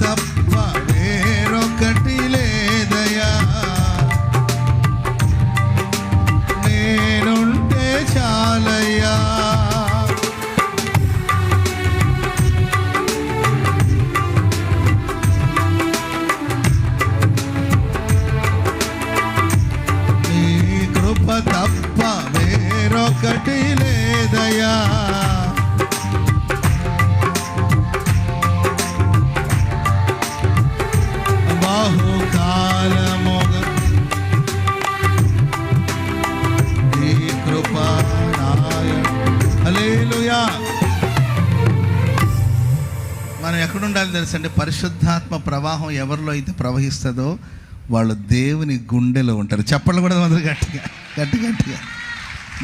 తప్ప వేరొకటి లేదయా, నేనుంటే చాలయ్యా. నీ కృప తప్ప వేరొకటి లేదయా, బహుకాలముగా నీ కృప నాయ. హల్లెలూయా. మనం ఎక్కడుండాలి తెలుసండి? పరిశుద్ధాత్మ ప్రవాహం ఎవరిలో అయితే ప్రవహిస్తుందో వాళ్ళు దేవుని గుండెలో ఉంటారు. చెప్పలు కూడా మొదలు గట్టిగా గట్టిగా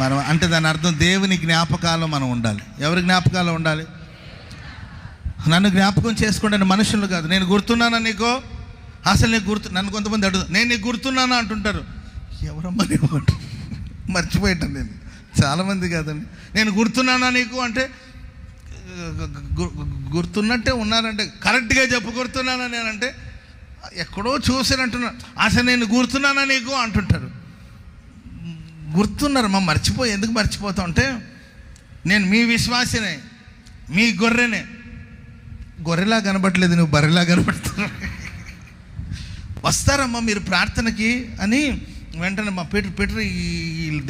మనం అంటే దాని అర్థం దేవుని జ్ఞాపకాలు మనం ఉండాలి. ఎవరి జ్ఞాపకాలు ఉండాలి? నన్ను జ్ఞాపకం చేసుకోండి, మనుషులు కాదు. నేను గుర్తున్నానా నీకు? అసలు నీకు నన్ను కొంతమంది అడుగు, నేను నీకు గుర్తున్నానా అంటుంటారు. ఎవరమ్మా నీకు మర్చిపోయాను నేను. చాలామంది కాదండి, నేను గుర్తున్నానా నీకు అంటే గుర్తున్నట్టే ఉన్నారంటే కరెక్ట్గా చెప్పు గుర్తున్నానా నేనంటే ఎక్కడో చూసానంటున్నా. అసలు నేను గుర్తున్నానా నీకు అంటుంటారు. గుర్తున్నారు మా మర్చిపోయి. ఎందుకు మర్చిపోతాం అంటే నేను మీ విశ్వాసినే, మీ గొర్రెనే. గొర్రెలా కనబడలేదు, నువ్వు బర్రెలా కనబడుతున్నావు. వస్తారమ్మా మీరు ప్రార్థనకి అని వెంటనే మా పీటర్ ఈ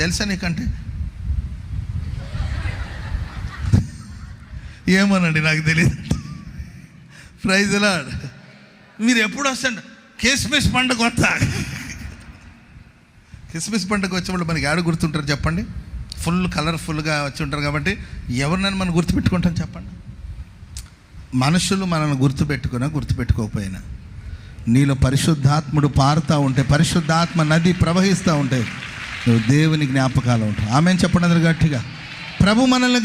తెలుసా నీకంటే ఏమోనండి నాకు తెలియదు. Praise lord. మీరు ఎప్పుడు వస్తాండి? క్రిస్మస్ పండుగ వస్తా. క్రిస్మస్ పండుగ వచ్చినప్పుడు మనకి ఆడ గుర్తుంటారు చెప్పండి? ఫుల్ కలర్ఫుల్గా వచ్చి ఉంటారు కాబట్టి ఎవరినైనా మనం గుర్తుపెట్టుకుంటాం చెప్పండి? మనుషులు మనల్ని గుర్తుపెట్టుకోకపోయినా నీలో పరిశుద్ధాత్ముడు పారుతూ ఉంటే, పరిశుద్ధాత్మ నది ప్రవహిస్తూ ఉంటే నువ్వు దేవుని జ్ఞాపకాలు ఉంటావు. ఆమెను చెప్పండి అందరు గట్టిగా. ప్రభు మనల్ని